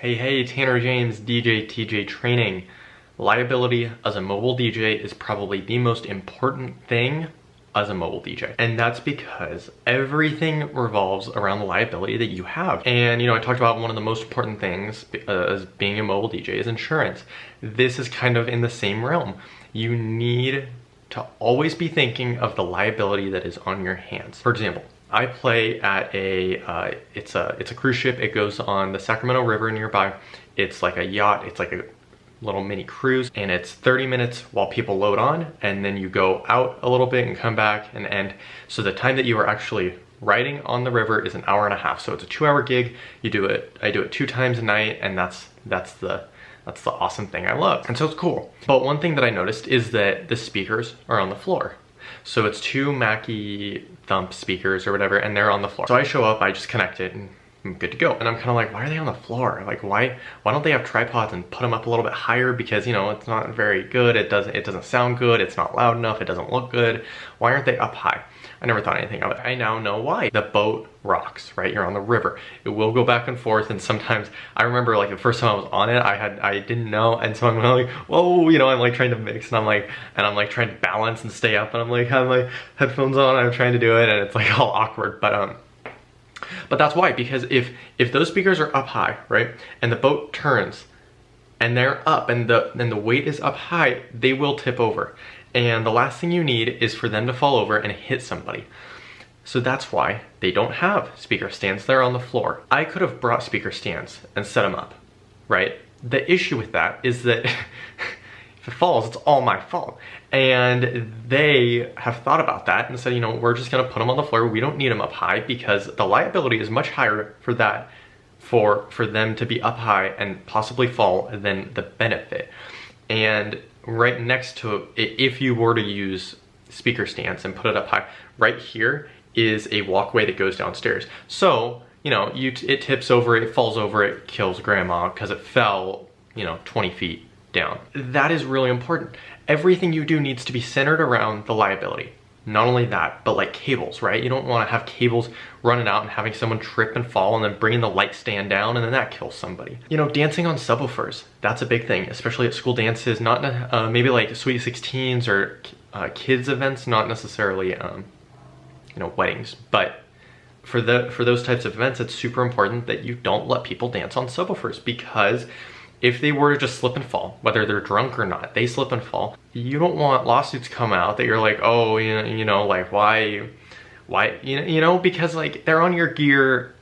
Hey, Tanner James, DJ TJ Training. Liability as a mobile DJ is probably the most important thing as a mobile DJ. And that's because everything revolves around the liability that you have. And I talked about one of the most important things as being a mobile DJ is insurance. This is kind of in the same realm. You need to always be thinking of the liability that is on your hands. For example, I play at it's a cruise ship. It goes on the Sacramento River nearby. It's like a yacht. It's like a little mini cruise, and it's 30 minutes while people load on, and then you go out a little bit and come back and end. So the time that you are actually riding on the river is an hour and a half. So it's a 2-hour gig. I do it 2 times a night, and that's the awesome thing I love. And so it's cool. But one thing that I noticed is that the speakers are on the floor. So it's 2 Mackie Thump speakers or whatever, and they're on the floor. So I show up, I just connect it, and I'm good to go. And I'm kind of like, why are they on the floor? Like, why don't they have tripods and put them up a little bit higher? Because it's not very good. It doesn't sound good. It's not loud enough. It doesn't look good. Why aren't they up high? I never thought anything of it. I now know why. The boat rocks, right? You're on the river. It will go back and forth, and sometimes I remember like the first time I was on it, I didn't know, and so I'm like, whoa, I'm like trying to mix, and I'm like trying to balance and stay up, and I'm like have my headphones on, and I'm trying to do it, and it's like all awkward, but that's why, because if those speakers are up high, right, and the boat turns, and they're up, and the weight is up high, they will tip over. And the last thing you need is for them to fall over and hit somebody. So that's why they don't have speaker stands. They're on the floor. I could have brought speaker stands and set them up, right? The issue with that is that if it falls, it's all my fault. And they have thought about that and said, we're just gonna put them on the floor. We don't need them up high because the liability is much higher for that, for them to be up high and possibly fall than the benefit. And right next to it, if you were to use speaker stands and put it up high, right here is a walkway that goes downstairs. So, it tips over, it falls over, it kills grandma because it fell, 20 feet down. That is really important. Everything you do needs to be centered around the liability. Not only that, but like cables, right? You don't want to have cables running out and having someone trip and fall and then bringing the light stand down and then that kills somebody. Dancing on subwoofers, that's a big thing, especially at school dances, not maybe like Sweet 16s or kids events, not necessarily weddings, but for those types of events, it's super important that you don't let people dance on subwoofers, because if they were to just slip and fall, whether they're drunk or not, they slip and fall, you don't want lawsuits come out that you're like, oh, like why, because like they're on your gear.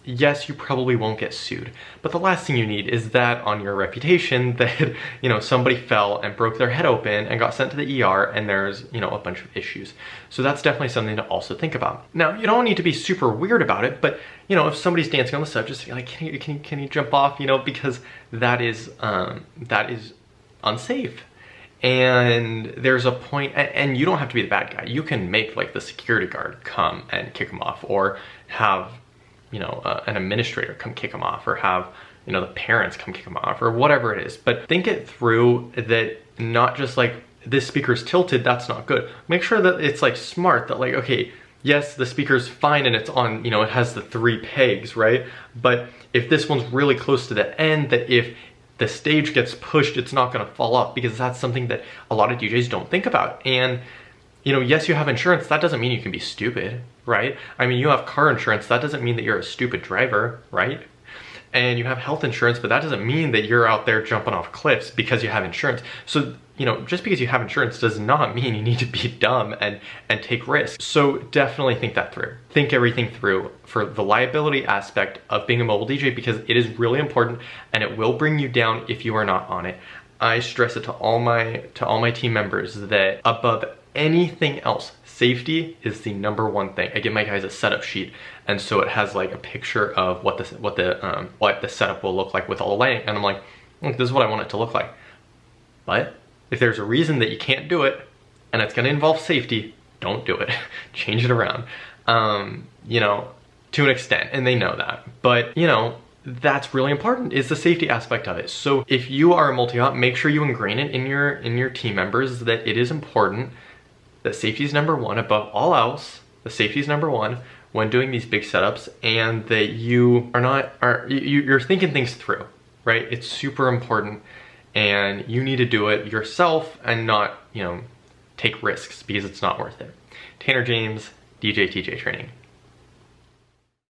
Yes, you probably won't get sued, but the last thing you need is that on your reputation that, somebody fell and broke their head open and got sent to the ER and there's, a bunch of issues. So that's definitely something to also think about. Now, you don't need to be super weird about it, but, if somebody's dancing on the sub, just be like, can you jump off, because that is unsafe. And there's a point, and you don't have to be the bad guy. You can make like the security guard come and kick them off, or have an administrator come kick them off, or have, the parents come kick them off, or whatever it is. But think it through, that not just like this speaker's tilted, that's not good. Make sure that it's like smart, that like, okay, yes, the speaker's fine and it's on, it has the 3 pegs, right? But if this one's really close to the end, that if the stage gets pushed, it's not gonna fall off, because that's something that a lot of DJs don't think about. And yes, you have insurance, that doesn't mean you can be stupid, right? I mean, you have car insurance, that doesn't mean that you're a stupid driver, right? And you have health insurance, but that doesn't mean that you're out there jumping off cliffs because you have insurance. So, just because you have insurance does not mean you need to be dumb and take risks. So definitely think that through. Think everything through for the liability aspect of being a mobile DJ, because it is really important and it will bring you down if you are not on it. I stress it to all my team members that above anything else, safety is the #1 thing. I give my guys a setup sheet, and so it has like a picture of what the setup will look like with all the lighting, and I'm like, look, this is what I want it to look like. But if there's a reason that you can't do it, and it's going to involve safety, don't do it. Change it around, to an extent, and they know that. But that's really important, is the safety aspect of it. So if you are a multi-op, make sure you ingrain it in your team members that it is important that safety is #1 above all else. The safety is #1. when doing these big setups, and that you're thinking things through, right? It's super important, and you need to do it yourself and not, take risks, because it's not worth it. Tanner James, DJ TJ Training.